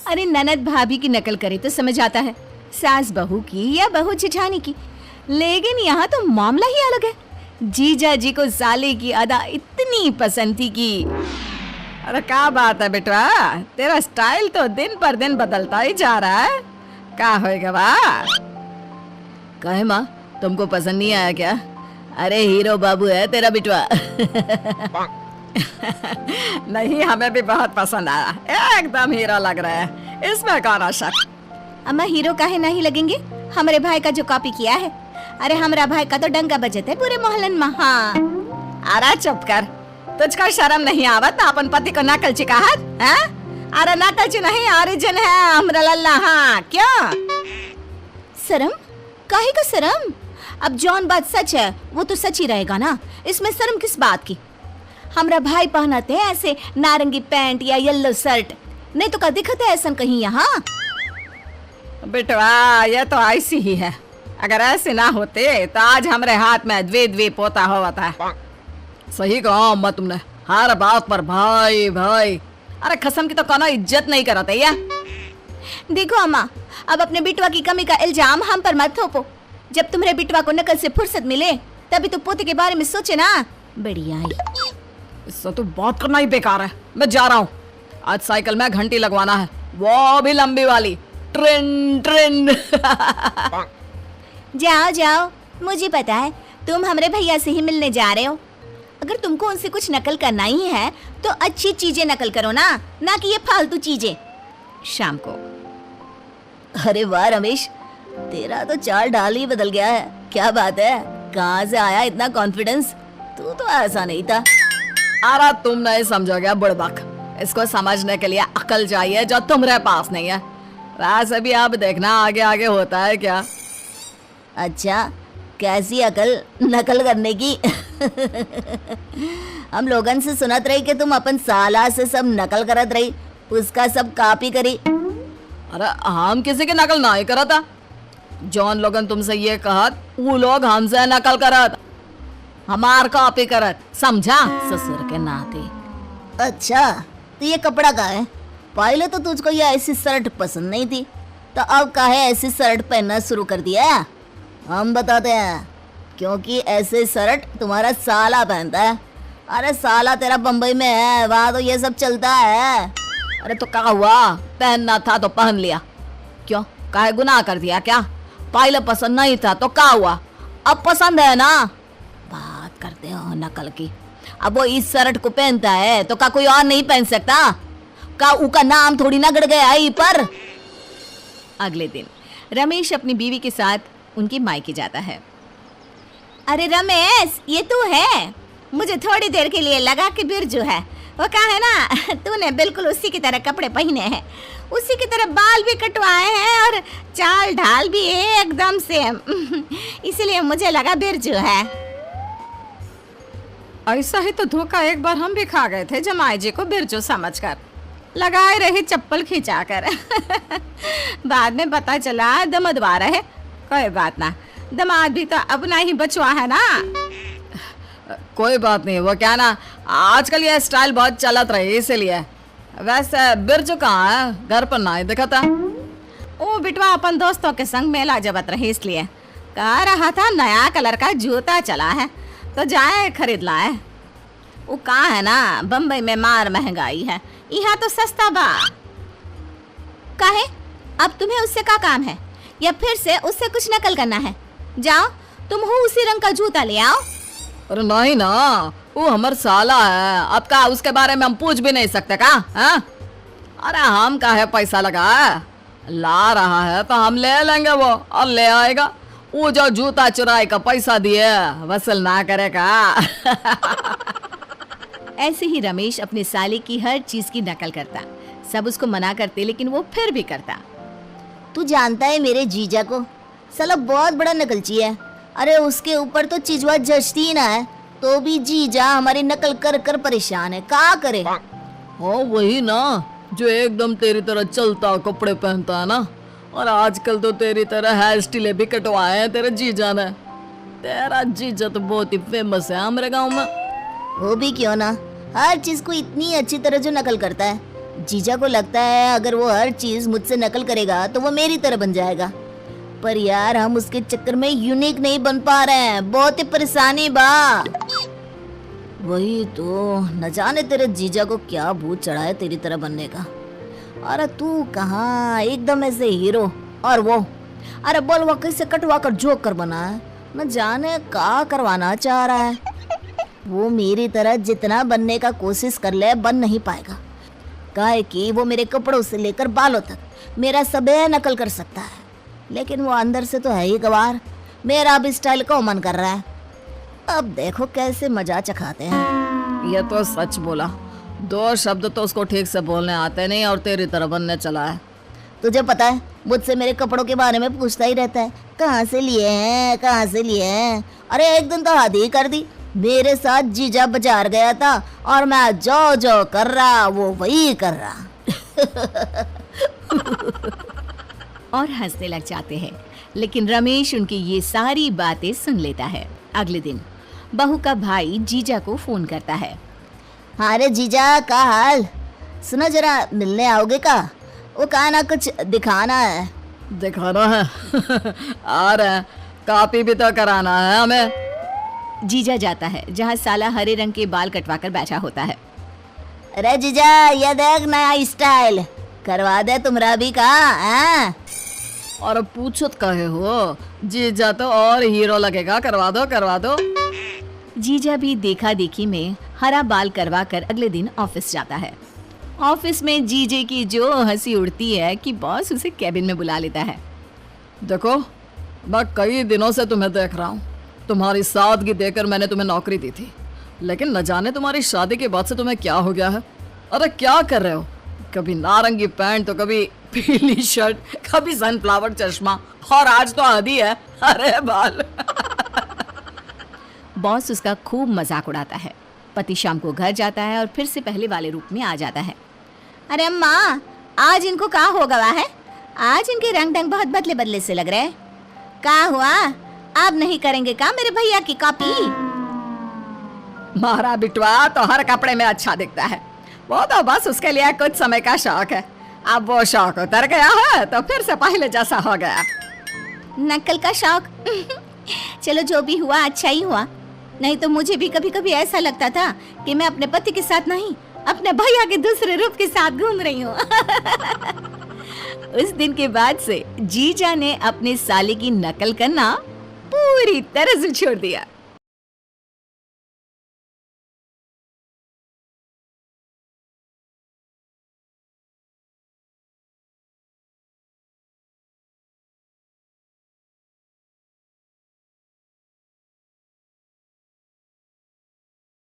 अरे ननद भाभी की नकल करे तो समझ आता है, सास बहू की या बहू जेठानी की। लेकिन यहाँ तो मामला ही अलग है। जीजा जी को साले की अदा इतनी पसंद थी कि अरे क्या बात है बेटा, तेरा स्टाइल तो दिन पर दिन बदलता ही जा रहा है। क्या होएगा वाह? कहे माँ, तुमको पसंद नहीं आया क्या? अरे हीरो बाबू है तेरा बिटवा। नहीं, हमें भी बहुत पसंद आया, एकदम हीरो लग रहा है, इसमें कौन शक। अम्मा हीरो काहे नहीं लगेंगे? हमारे भाई का जो कॉपी किया है। अरे हमारा भाई का तो डंका बजत है पूरे मोहल्ले में। हाँ। अरे चुप कर, तुझको शर्म नहीं आवत ना अपन पति को नकलची कहत? अरे नकलची नहीं, ओरिजिन है हमरा लल्ला। हाँ क्यों शर्म? काहे का शर्म? अब जौन बात सच है वो तो सच ही रहेगा ना, इसमें शर्म किस बात की? हमारा भाई पहनाते हैं ऐसे नारंगी पैंट या येलो शर्ट, नहीं तो क्या दिखत है ऐसा कहीं यहाँ? बेटवा ये तो ऐसी ही है, अगर ऐसे ना होते तो आज हमारे हाथ में द्वे पोता हुआ था। सही कहा अम्मा तुमने, हर बात पर भाई भाई। अरे कसम की तो कोनो इज्जत नहीं करते या? देखो अम्मा, अब अपने बिटवा की कमी का इल्जाम हम पर मत थोपो। जब तुम्हारे बिटवा को नकल से फुर्सत मिले तभी तो पोते के बारे में सोचे ना। बढ़िया ही। इससे तो बात करना ही बेकार है। मैं जा रहा हूँ, आज साइकिल में घंटी लगवाना है, वो भी लंबी वाली। Train train. जाओ जाओ, मुझे पता है तुम हमारे भैया से ही मिलने जा रहे हो। अगर तुमको उनसे कुछ नकल करना ही है तो अच्छी चीजें नकल करो ना कि ये फालतू चीजें। शाम को। अरे वाह रमेश, तेरा तो चाल ढाल ही बदल गया है। क्या बात है, कहाँ से आया इतना कॉन्फिडेंस? तू तो ऐसा नहीं था। अरे तुम नहीं समझोगे बुड़बक, इसको समझने के लिए अकल चाहिए जो तुम्हारे पास नहीं है। वैसे भी आप देखना आगे आगे होता है क्या। अच्छा, कैसी अकल नकल करने की? हम लोगन से सुनत रही कि तुम अपन साला से सब नकल करत रही, उसका सब कॉपी करी। अरे हम किसी की नकल नहीं करा था, जौन लोगन तुमसे ये कहत वो लोग हमसे नकल करत, हमार कॉपी करत, समझा? ससुर के नाते। अच्छा, तो ये कपड़ा का है? पहले तो तुझको ये ऐसी शर्ट पसंद नहीं थी, तो अब काहे ऐसी शर्ट पहनना शुरू कर दिया? हम बताते हैं, क्योंकि ऐसे शर्ट तुम्हारा साला पहनता है। अरे साला तेरा बम्बई में है, वहाँ तो ये सब चलता है। अरे तो क्या हुआ, पहनना था तो पहन लिया, क्यों काहे गुनाह कर दिया क्या? पहले पसंद नहीं था तो क्या हुआ, अब पसंद है ना? बात करते हो नकल की। अब वो इस शर्ट को पहनता है तो क्या कोई और नहीं पहन सकता? का उसका नाम थोड़ी ना गड़ गया है पर। अगले दिन रमेश अपनी बीवी के साथ उनकी मायके जाता है। अरे रमेश, ये तू है? मुझे थोड़ी देर के लिए लगा कि बिरजू है। वो कहा है ना, तूने बिल्कुल उसी की तरह कपड़े पहने हैं, उसी की तरह बाल भी कटवाए हैं और चाल ढाल भी एकदम सेम। इसलिए मुझे लगा बिरजू है। ऐसा ही तो धोखा एक बार हम भी खा गए थे जमाई जी को बिरजू समझकर, लगाए रही चप्पल खिंचाकर। बाद में पता चला दमदवार है। कोई बात ना, दमाद भी तो अपना ही बचवा है ना। कोई बात नहीं, वो क्या ना आजकल ये स्टाइल बहुत चलत रही इसलिए। वैसे बिरजू कहाँ है, घर पर ना ही दिखा था। वो बिटवा अपन दोस्तों के संग मेला जबत रही, इसलिए कह रहा था नया कलर का जूता चला है तो जाए खरीद लाए। वो कहाँ है ना, बम्बई में मार महंगाई है, यहाँ तो सस्ता बा। काहे? अब तुम्हें उससे क्या काम है, या फिर से उससे कुछ नकल करना है? जाओ तुम हो उसी रंग का जूता ले आओ। अरे नहीं ना, वो हमार साला है, अब का उसके बारे में हम पूछ भी नहीं सकते का? हाँ? अरे हम काहे पैसा लगा, ला रहा है तो हम ले लेंगे, वो और ले आएगा। वो जो जूता चुराई का पैसा दिए वसूल ना करेगा। ऐसे ही रमेश अपने साले की हर चीज की नकल करता। सब उसको मना करते लेकिन वो फिर भी करता। तू जानता है मेरे जीजा को, साला बहुत बड़ा नकलची है। अरे उसके ऊपर तो चिजवा जचती ही ना है, तो भी जीजा हमारी नकल कर कर परेशान है। क्या करे? हाँ वही ना, जो एकदम तेरी तरह चलता कपड़े पहनता है ना, और आजकल तो तेरी तरह हेयर स्टाइल भी कटवाए हैं तेरे जीजा ने। तेरा जीजा तो बहुत ही फेमस है हमारे गांव में। वो भी क्यों ना, हर चीज को इतनी अच्छी तरह जो नकल करता है, जीजा को लगता है अगर वो हर चीज मुझसे नकल करेगा तो वो मेरी तरह बन जाएगा। पर यार हम उसके चक्कर में यूनिक नहीं बन पा रहे हैं, बहुत ही परेशानी बा। वही तो, न जाने तेरे जीजा को क्या भूत चढ़ा है तेरी तरह बनने का। अरे तू कहाँ एकदम ऐसे हीरो, और वो अरे बोल वाकई से कटवा कर जोक कर बना है, न जाने क्या करवाना चाह रहा है। वो मेरी तरह जितना बनने का कोशिश कर ले बन नहीं पाएगा, काहे कि वो मेरे कपड़ों से लेकर बालों तक मेरा सब नकल कर सकता है, लेकिन वो अंदर से तो है ही गवार। मेरा अब स्टाइल को मन कर रहा है, अब देखो कैसे मजा चखाते हैं। ये तो सच बोला, 2 शब्द तो उसको ठीक से बोलने आते नहीं और तेरी तरह बनने चला है। तुझे पता है मुझसे मेरे कपड़ों के बारे में पूछता ही रहता है, कहाँ से लिए हैं कहाँ से लिए हैं। अरे एक दिन तो हद ही कर दी, मेरे साथ जीजा बाजार गया था और मैं जो जो कर रहा वो वही कर रहा। और हंसने लग जाते हैं, लेकिन रमेश उनकी ये सारी बातें सुन लेता है। अगले दिन बहू का भाई जीजा को फोन करता है। हाँ रे जीजा, का हाल? सुनो जरा मिलने आओगे का? वो कहा ना कुछ दिखाना है। दिखाना है? आ रहे हैं, कॉपी भी तो कराना है हमें। जीजा जाता है जहाँ साला हरे रंग के बाल कटवा कर बैठा होता है। अरे जीजा ये देख नया स्टाइल, करवा दे तुमरा भी का? और पूछत कहे हो, जीजा तो और हीरो लगेगा, करवा दो करवा दो। जीजा भी देखा देखी में हरा बाल करवा कर अगले दिन ऑफिस जाता है। ऑफिस में जीजे की जो हंसी उड़ती है कि बॉस उसे कैबिन में बुला लेता है। देखो मैं कई दिनों से तुम्हें देख रहा हूँ, तुम्हारी सादगी देखकर मैंने तुम्हें नौकरी दी थी, लेकिन न जाने तुम्हारी शादी के बाद से तुम्हें क्या हो गया है। अरे क्या कर रहे हो, कभी नारंगी पैंट तो कभी पीली शर्ट, कभी सनफ्लावर चश्मा, और आज तो आधी है। अरे बाल। बॉस उसका खूब मजाक उड़ाता है। पति शाम को घर जाता है और फिर से पहले वाले रूप में आ जाता है। अरे अम्मा, आज इनको क्या हो गया है? आज इनके रंग ढंग बहुत बदले बदले से लग रहे। क्या हुआ? आप नहीं करेंगे क्या मेरे भैया की कॉपी? मारा बिटवा तो हर कपड़े में अच्छा दिखता है, वो तो बस उसके लिए कुछ समय का शौक है। अब वो शौक उतर गया है तो फिर से पहले जैसा हो गया। नकल का शौक। चलो जो भी हुआ अच्छा ही हुआ, नहीं तो मुझे भी कभी कभी ऐसा लगता था कि मैं अपने पति के साथ नहीं, अपने भैया के दूसरे रूप के साथ घूम रही हूँ। उस दिन के बाद से जीजा ने अपने साले की नकल करना पूरी तरह से छोड़ दिया।